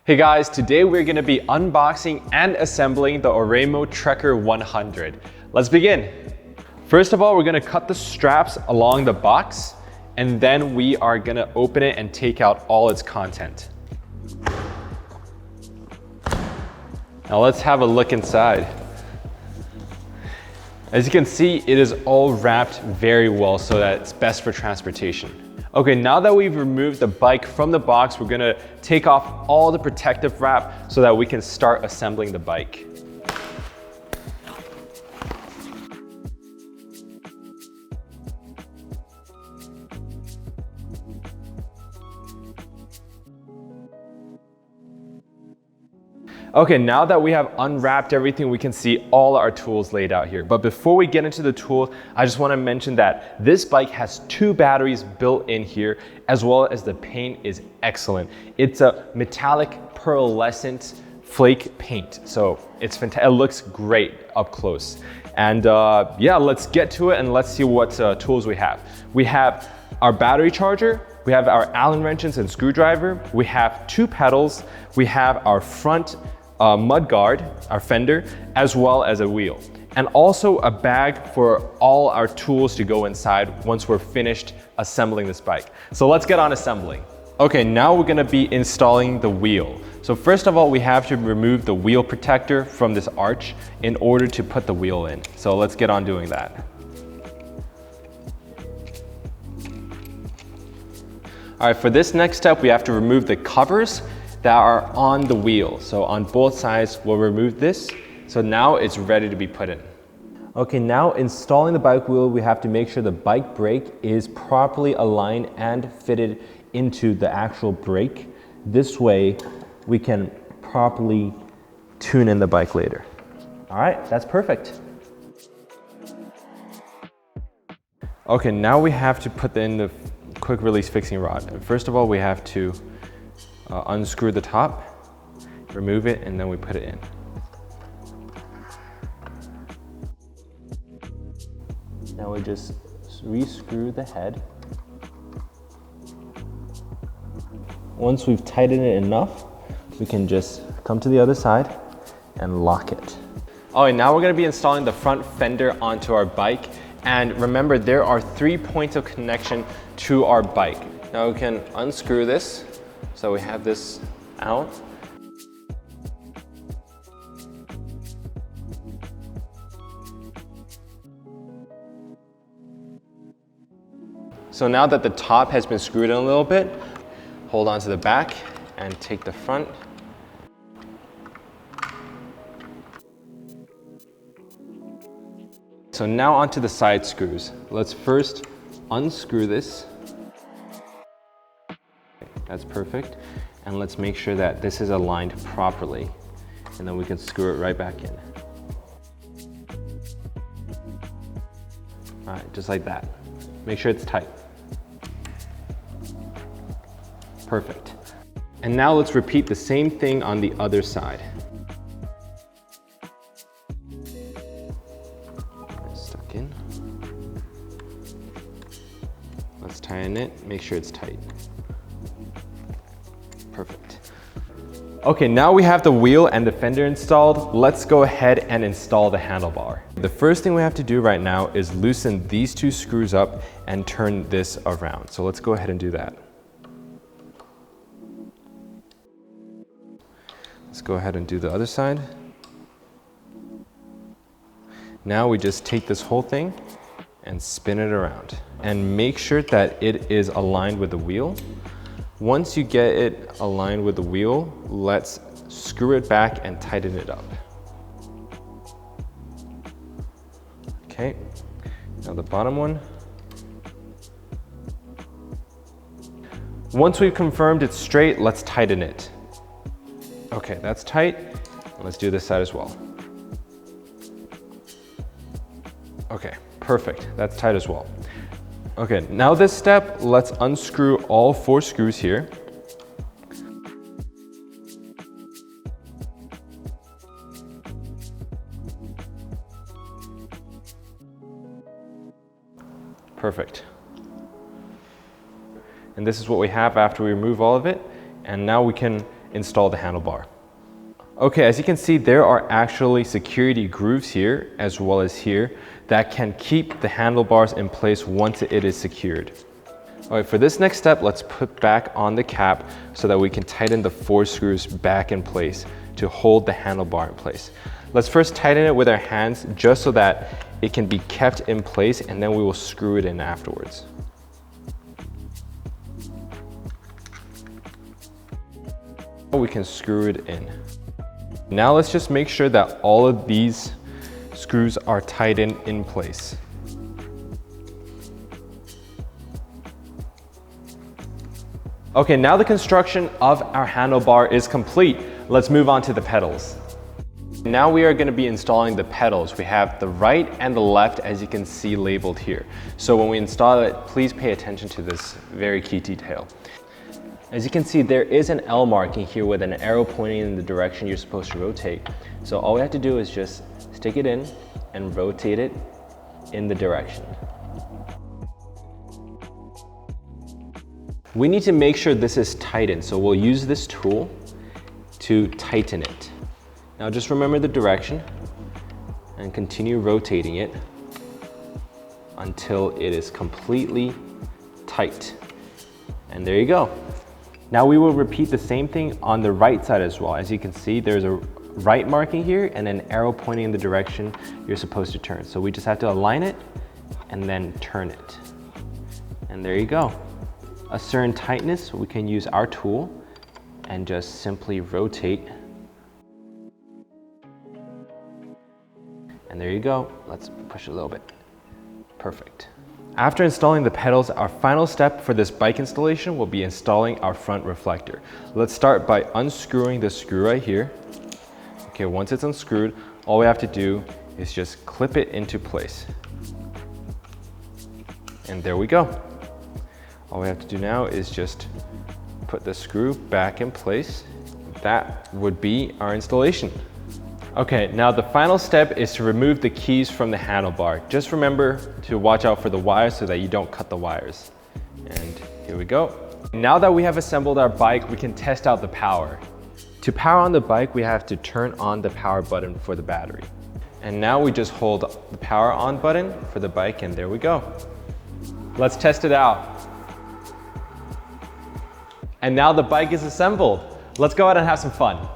Hey guys, today we're going to be unboxing and assembling the oraimo-TRCKER 100. Let's begin. First of all, we're going to cut the straps along the box, and then we are going to open it and take out all its content. Now let's have a look inside. As you can see, it is all wrapped very well so that it's best for transportation. Okay, now that we've removed the bike from the box, we're gonna take off all the protective wrap so that we can start assembling the bike. Okay, now that we have unwrapped everything, we can see all our tools laid out here. But before we get into the tools, I just want to mention that this bike has 2 batteries built in here, as well as the paint is excellent. It's a metallic pearlescent flake paint, so it's fantastic. It looks great up close. And yeah, let's get to it and let's see what tools we have. We have our battery charger, we have our Allen wrenches and screwdriver, we have 2 pedals, we have our front mud guard, our fender, as well as a wheel. And also a bag for all our tools to go inside once we're finished assembling this bike. So let's get on assembling. Okay, now we're gonna be installing the wheel. So first of all, we have to remove the wheel protector from this arch in order to put the wheel in. So let's get on doing that. All right, for this next step, we have to remove the covers that are on the wheel. So on both sides, we'll remove this. So now it's ready to be put in. Okay, now installing the bike wheel, we have to make sure the bike brake is properly aligned and fitted into the actual brake. This way, we can properly tune in the bike later. All right, that's perfect. Okay, now we have to put in the quick release fixing rod. First of all, we have to unscrew the top, remove it, and then we put it in. Now we just re-screw the head. Once we've tightened it enough, we can just come to the other side and lock it. All right, now we're gonna be installing the front fender onto our bike. And remember, there are 3 points of connection to our bike. Now we can unscrew this. So we have this out. So now that the top has been screwed in a little bit, hold on to the back and take the front. So now onto the side screws. Let's first unscrew this. That's perfect. And let's make sure that this is aligned properly. And then we can screw it right back in. All right, just like that. Make sure it's tight. Perfect. And now let's repeat the same thing on the other side. Stuck in. Let's tighten it, make sure it's tight. Perfect. Okay, now we have the wheel and the fender installed. Let's go ahead and install the handlebar. The first thing we have to do right now is loosen these 2 screws up and turn this around. So let's go ahead and do that. Let's go ahead and do the other side. Now we just take this whole thing and spin it around. And make sure that it is aligned with the wheel. Once you get it aligned with the wheel, let's screw it back and tighten it up. Okay, now the bottom one. Once we've confirmed it's straight, let's tighten it. Okay, that's tight. Let's do this side as well. Okay, perfect, that's tight as well. Okay, now this step, let's unscrew all 4 screws here. Perfect. And this is what we have after we remove all of it. And now we can install the handlebar. Okay, as you can see, there are actually security grooves here as well as here that can keep the handlebars in place once it is secured. All right, for this next step, let's put back on the cap so that we can tighten the 4 screws back in place to hold the handlebar in place. Let's first tighten it with our hands just so that it can be kept in place, and then we will screw it in afterwards. We can screw it in. Now let's just make sure that all of these screws are tightened in place. Okay, now the construction of our handlebar is complete. Let's move on to the pedals. Now we are going to be installing the pedals. We have the right and the left, as you can see labeled here. So when we install it, please pay attention to this very key detail. As you can see, there is an L marking here with an arrow pointing in the direction you're supposed to rotate. So all we have to do is just stick it in and rotate it in the direction. We need to make sure this is tightened, so we'll use this tool to tighten it. Now just remember the direction and continue rotating it until it is completely tight. And there you go. Now we will repeat the same thing on the right side as well. As you can see, there's a right marking here and an arrow pointing in the direction you're supposed to turn. So we just have to align it and then turn it. And there you go. A certain tightness, we can use our tool and just simply rotate. And there you go. Let's push a little bit. Perfect. After installing the pedals, our final step for this bike installation will be installing our front reflector. Let's start by unscrewing the screw right here. Okay, once it's unscrewed, all we have to do is just clip it into place. And there we go. All we have to do now is just put the screw back in place. That would be our installation. Okay, now the final step is to remove the keys from the handlebar. Just remember to watch out for the wires so that you don't cut the wires. And here we go. Now that we have assembled our bike, we can test out the power. To power on the bike, we have to turn on the power button for the battery. And now we just hold the power on button for the bike, and there we go. Let's test it out. And now the bike is assembled. Let's go out and have some fun.